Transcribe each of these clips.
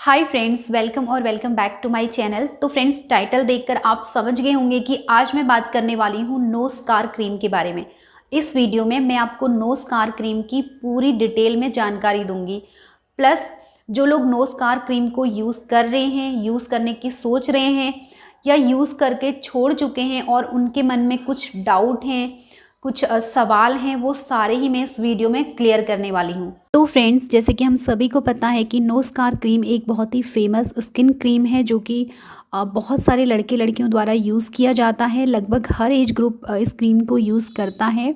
Hi friends, welcome back to my channel. तो friends, title देखकर आप समझ गए होंगे कि आज मैं बात करने वाली हूँ नो स्कार क्रीम के बारे में। इस वीडियो में मैं आपको नो स्कार क्रीम की पूरी डिटेल में जानकारी दूंगी। प्लस जो लोग नो स्कार क्रीम को यूज़ कर रहे हैं, यूज़ करने की सोच रहे हैं या यूज़ करके छोड़ चुके हैं और उनके मन में कुछ डाउट हैं, कुछ सवाल हैं, वो सारे ही मैं इस वीडियो में क्लियर करने वाली हूँ। तो फ्रेंड्स, जैसे कि हम सभी को पता है कि नो स्कार क्रीम एक बहुत ही फेमस स्किन क्रीम है जो कि बहुत सारे लड़के लड़कियों द्वारा यूज़ किया जाता है। लगभग हर एज ग्रुप इस क्रीम को यूज़ करता है।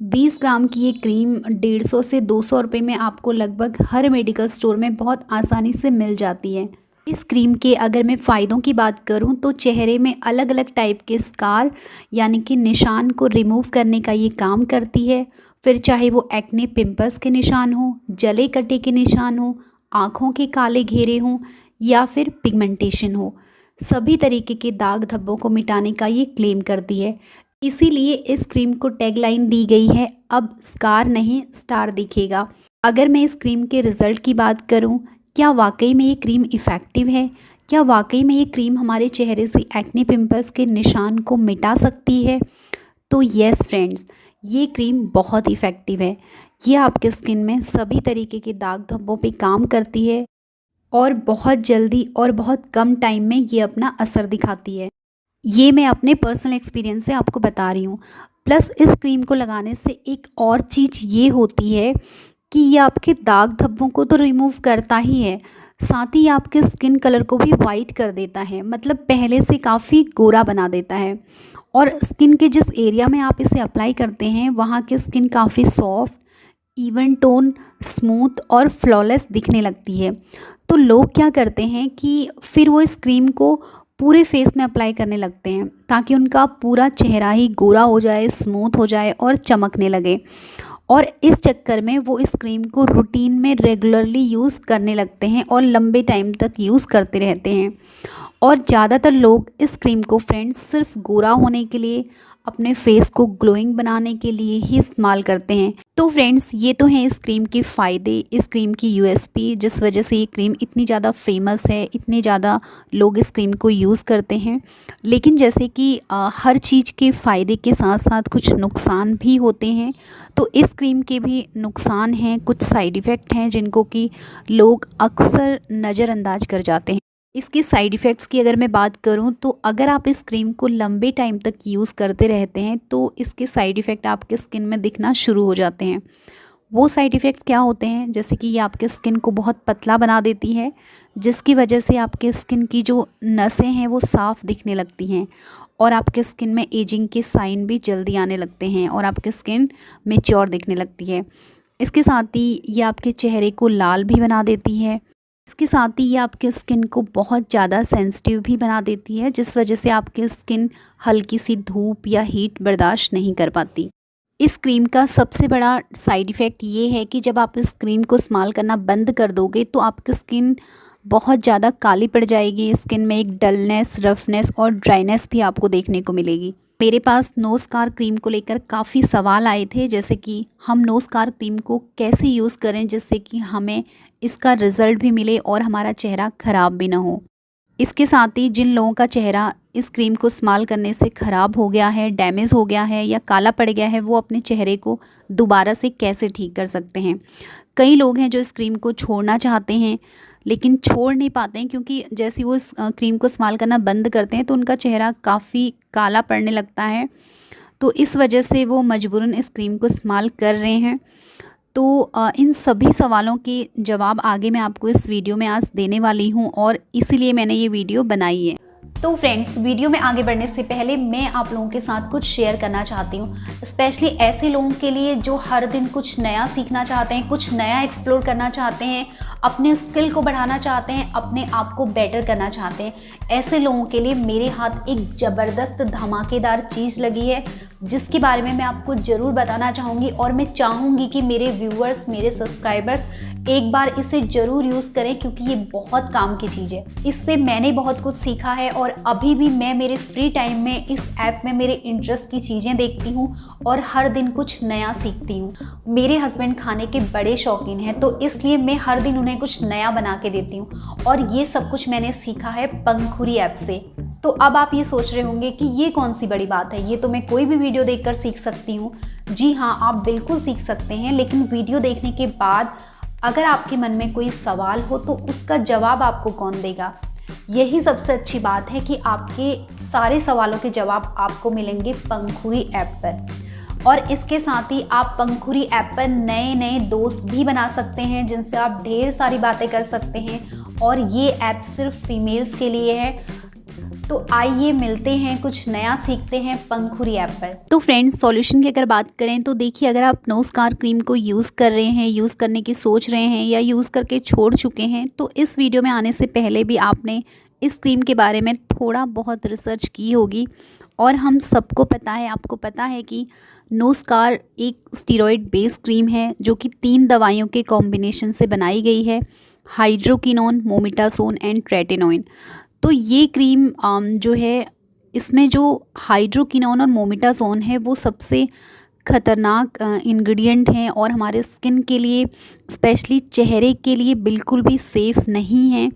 20 ग्राम की ये क्रीम 150 से 200 रुपये में आपको लगभग हर मेडिकल स्टोर में बहुत आसानी से मिल जाती है। इस क्रीम के अगर मैं फ़ायदों की बात करूं तो चेहरे में अलग अलग टाइप के स्कार यानी कि निशान को रिमूव करने का ये काम करती है। फिर चाहे वो एक्ने पिंपल्स के निशान हो, जले कटे के निशान हो, आँखों के काले घेरे हों या फिर पिगमेंटेशन हो, सभी तरीके के दाग धब्बों को मिटाने का ये क्लेम करती है। इसीलिए इस क्रीम को टैगलाइन दी गई है, अब स्कार नहीं स्टार दिखेगा। अगर मैं इस क्रीम के रिज़ल्ट की बात करूं, क्या वाकई में ये क्रीम इफ़ेक्टिव है? क्या वाकई में ये क्रीम हमारे चेहरे से एक्ने पिंपल्स के निशान को मिटा सकती है? तो येस फ्रेंड्स, ये क्रीम बहुत इफ़ेक्टिव है। ये आपके स्किन में सभी तरीके के दाग धब्बों पे काम करती है और बहुत जल्दी और बहुत कम टाइम में ये अपना असर दिखाती है। ये मैं अपने पर्सनल एक्सपीरियंस से आपको बता रही हूँ। प्लस इस क्रीम को लगाने से एक और चीज़ ये होती है कि ये आपके दाग धब्बों को तो रिमूव करता ही है, साथ ही आपके स्किन कलर को भी वाइट कर देता है, मतलब पहले से काफ़ी गोरा बना देता है। और स्किन के जिस एरिया में आप इसे अप्लाई करते हैं वहाँ की स्किन काफ़ी सॉफ्ट, इवन टोन, स्मूथ और फ्लॉलेस दिखने लगती है। तो लोग क्या करते हैं कि फिर वो इस क्रीम को पूरे फेस में अप्लाई करने लगते हैं ताकि उनका पूरा चेहरा ही गोरा हो जाए, स्मूथ हो जाए और चमकने लगे। और इस चक्कर में वो इस क्रीम को रूटीन में रेगुलरली यूज़ करने लगते हैं और लंबे टाइम तक यूज़ करते रहते हैं। और ज़्यादातर लोग इस क्रीम को फ्रेंड्स सिर्फ गोरा होने के लिए, अपने फेस को ग्लोइंग बनाने के लिए ही इस्तेमाल करते हैं। तो फ्रेंड्स, ये तो हैं इस क्रीम के फ़ायदे, इस क्रीम की यूएसपी, जिस वजह से ये क्रीम इतनी ज़्यादा फेमस है, इतने ज़्यादा लोग इस क्रीम को यूज़ करते हैं। लेकिन जैसे कि हर चीज़ के फ़ायदे के साथ साथ कुछ नुकसान भी होते हैं, तो इस क्रीम के भी नुकसान हैं, कुछ साइड इफ़ेक्ट हैं जिनको कि लोग अक्सर नज़रअंदाज कर जाते हैं। इसके साइड इफ़ेक्ट्स की अगर मैं बात करूं तो अगर आप इस क्रीम को लंबे टाइम तक यूज़ करते रहते हैं तो इसके साइड इफ़ेक्ट आपके स्किन में दिखना शुरू हो जाते हैं। वो साइड इफ़ेक्ट्स क्या होते हैं? जैसे कि ये आपके स्किन को बहुत पतला बना देती है, जिसकी वजह से आपके स्किन की जो नसें हैं वो साफ़ दिखने लगती हैं और आपके स्किन में एजिंग के साइन भी जल्दी आने लगते हैं और आपकी स्किन मैच्योर दिखने लगती है। इसके साथ ही ये आपके चेहरे को लाल भी बना देती है। इसके साथ ही ये आपके स्किन को बहुत ज़्यादा सेंसिटिव भी बना देती है, जिस वजह से आपकी स्किन हल्की सी धूप या हीट बर्दाश्त नहीं कर पाती। इस क्रीम का सबसे बड़ा साइड इफ़ेक्ट ये है कि जब आप इस क्रीम को इस्तेमाल करना बंद कर दोगे तो आपकी स्किन बहुत ज़्यादा काली पड़ जाएगी। स्किन में एक डलनेस, रफनेस और ड्राइनेस भी आपको देखने को मिलेगी। मेरे पास नो स्कार क्रीम को लेकर काफ़ी सवाल आए थे, जैसे कि हम नो स्कार क्रीम को कैसे यूज़ करें जिससे कि हमें इसका रिज़ल्ट भी मिले और हमारा चेहरा ख़राब भी ना हो। इसके साथ ही जिन लोगों का चेहरा इस क्रीम को इस्तेमाल करने से ख़राब हो गया है, डैमेज हो गया है या काला पड़ गया है, वो अपने चेहरे को दोबारा से कैसे ठीक कर सकते हैं। कई लोग हैं जो इस क्रीम को छोड़ना चाहते हैं लेकिन छोड़ नहीं पाते हैं, क्योंकि जैसे वो इस क्रीम को इस्तेमाल करना बंद करते हैं तो उनका चेहरा काफ़ी काला पड़ने लगता है। तो इस वजह से वो मजबूरन इस क्रीम को इस्तेमाल कर रहे हैं। तो इन सभी सवालों के जवाब आगे मैं आपको इस वीडियो में आज देने वाली हूँ और इसीलिए मैंने ये वीडियो बनाई है। तो फ्रेंड्स, वीडियो में आगे बढ़ने से पहले मैं आप लोगों के साथ कुछ शेयर करना चाहती हूँ, स्पेशली ऐसे लोगों के लिए जो हर दिन कुछ नया सीखना चाहते हैं, कुछ नया एक्सप्लोर करना चाहते हैं, अपने स्किल को बढ़ाना चाहते हैं, अपने आप को बेटर करना चाहते हैं। ऐसे लोगों के लिए मेरे हाथ एक ज़बरदस्त धमाकेदार चीज़ लगी है जिसके बारे में मैं आपको ज़रूर बताना चाहूँगी और मैं चाहूँगी कि मेरे व्यूअर्स, मेरे सब्सक्राइबर्स एक बार इसे ज़रूर यूज़ करें, क्योंकि ये बहुत काम की चीज़ है। इससे मैंने बहुत कुछ सीखा है और अभी भी मैं मेरे फ्री टाइम में इस ऐप में मेरे इंटरेस्ट की चीज़ें देखती हूँ और हर दिन कुछ नया सीखती हूँ। मेरे हस्बैंड खाने के बड़े शौकीन हैं, तो इसलिए मैं हर दिन उन्हें कुछ नया बना के देती हूँ और ये सब कुछ मैंने सीखा है पंखुरी ऐप से। तो अब आप ये सोच रहे होंगे कि ये कौन सी बड़ी बात है, ये तो मैं कोई भी वीडियो देखकर सीख सकती हूँ। जी हाँ, आप बिल्कुल सीख सकते हैं, लेकिन वीडियो देखने के बाद अगर आपके मन में कोई सवाल हो तो उसका जवाब आपको कौन देगा। यही सबसे अच्छी बात है कि आपके सारे सवालों के जवाब आपको मिलेंगे पंखुरी ऐप पर। और इसके साथ ही आप पंखुरी ऐप पर नए नए दोस्त भी बना सकते हैं, जिनसे आप ढेर सारी बातें कर सकते हैं। और ये ऐप सिर्फ फीमेल्स के लिए है। तो आइए मिलते हैं, कुछ नया सीखते हैं पंखुरी ऐप पर। तो फ्रेंड्स, सॉल्यूशन की अगर बात करें तो देखिए, अगर आप नो स्कार क्रीम को यूज़ कर रहे हैं, यूज़ करने की सोच रहे हैं या यूज़ करके छोड़ चुके हैं, तो इस वीडियो में आने से पहले भी आपने इस क्रीम के बारे में थोड़ा बहुत रिसर्च की होगी। और हम सबको पता है, आपको पता है कि नो स्कार एक स्टीरॉयड बेस्ड क्रीम है जो कि 3 दवाइयों के कॉम्बिनेशन से बनाई गई है, हाइड्रोकिनोन, मोमेटासोन एंड ट्रेटिनोइन। तो ये क्रीम जो है, इसमें जो हाइड्रोकिनोन और मोमेटासोन है वो सबसे ख़तरनाक इंग्रेडिएंट हैं और हमारे स्किन के लिए, स्पेशली चेहरे के लिए बिल्कुल भी सेफ़ नहीं है।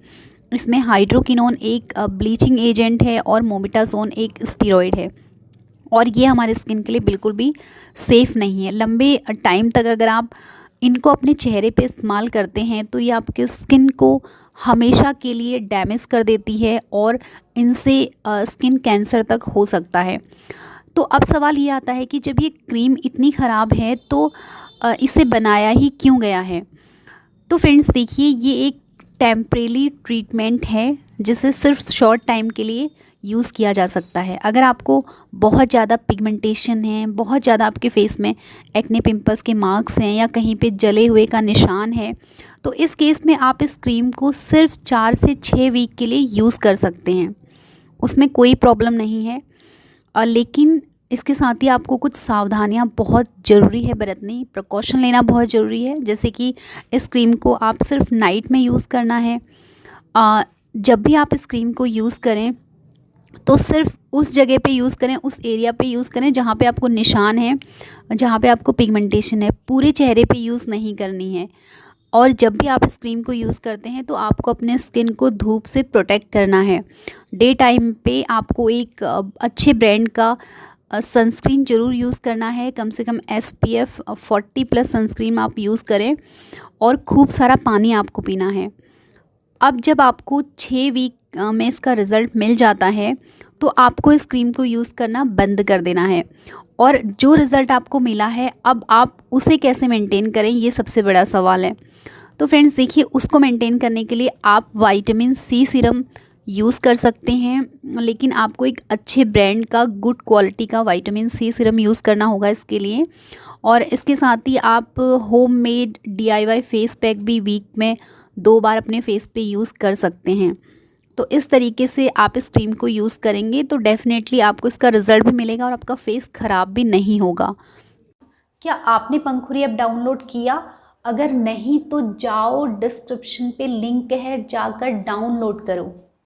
इसमें हाइड्रोकिनोन एक ब्लीचिंग एजेंट है और मोमेटासोन एक स्टीरॉयड है और ये हमारे स्किन के लिए बिल्कुल भी सेफ़ नहीं है। लंबे टाइम तक अगर आप इनको अपने चेहरे पे इस्तेमाल करते हैं तो ये आपके स्किन को हमेशा के लिए डैमेज कर देती है और इनसे स्किन कैंसर तक हो सकता है। तो अब सवाल ये आता है कि जब ये क्रीम इतनी ख़राब है तो इसे बनाया ही क्यों गया है। तो फ्रेंड्स देखिए, ये एक टेम्परेरी ट्रीटमेंट है जिसे सिर्फ शॉर्ट टाइम के लिए यूज़ किया जा सकता है। अगर आपको बहुत ज़्यादा पिगमेंटेशन है, बहुत ज़्यादा आपके फेस में एक्ने पिंपल्स के मार्क्स हैं या कहीं पे जले हुए का निशान है, तो इस केस में आप इस क्रीम को सिर्फ 4 से 6 वीक के लिए यूज़ कर सकते हैं, उसमें कोई प्रॉब्लम नहीं है। लेकिन इसके साथ ही आपको कुछ सावधानियां बहुत ज़रूरी है बरतनी, प्रिकॉशन लेना बहुत ज़रूरी है। जैसे कि इस क्रीम को आप सिर्फ नाइट में यूज़ करना है। जब भी आप इस क्रीम को यूज़ करें तो सिर्फ उस जगह पे यूज़ करें, उस एरिया पे यूज़ करें जहाँ पे आपको निशान है, जहाँ पे आपको पिगमेंटेशन है। पूरे चेहरे पे यूज़ नहीं करनी है। और जब भी आप इस क्रीम को यूज़ करते हैं तो आपको अपने स्किन को धूप से प्रोटेक्ट करना है। डे टाइम पे आपको एक अच्छे ब्रांड का सनस्क्रीन ज़रूर यूज़ करना है। कम से कम SPF 40+ सनस्क्रीन आप यूज़ करें और खूब सारा पानी आपको पीना है। अब जब आपको 6 वीक में इसका रिज़ल्ट मिल जाता है तो आपको इस क्रीम को यूज़ करना बंद कर देना है। और जो रिज़ल्ट आपको मिला है, अब आप उसे कैसे मेंटेन करें, ये सबसे बड़ा सवाल है। तो फ्रेंड्स देखिए, उसको मेंटेन करने के लिए आप विटामिन C सीरम यूज़ कर सकते हैं, लेकिन आपको एक अच्छे ब्रांड का, गुड क्वालिटी का विटामिन C सीरम यूज़ करना होगा इसके लिए। और इसके साथ ही आप होममेड DIY फेस पैक भी वीक में 2 बार अपने फेस पे यूज़ कर सकते हैं। तो इस तरीके से आप इस क्रीम को यूज़ करेंगे तो डेफ़िनेटली आपको इसका रिज़ल्ट भी मिलेगा और आपका फेस ख़राब भी नहीं होगा। क्या आपने पंखुरी ऐप डाउनलोड किया? अगर नहीं तो जाओ, डिस्क्रिप्शन पे लिंक है, जाकर डाउनलोड करो।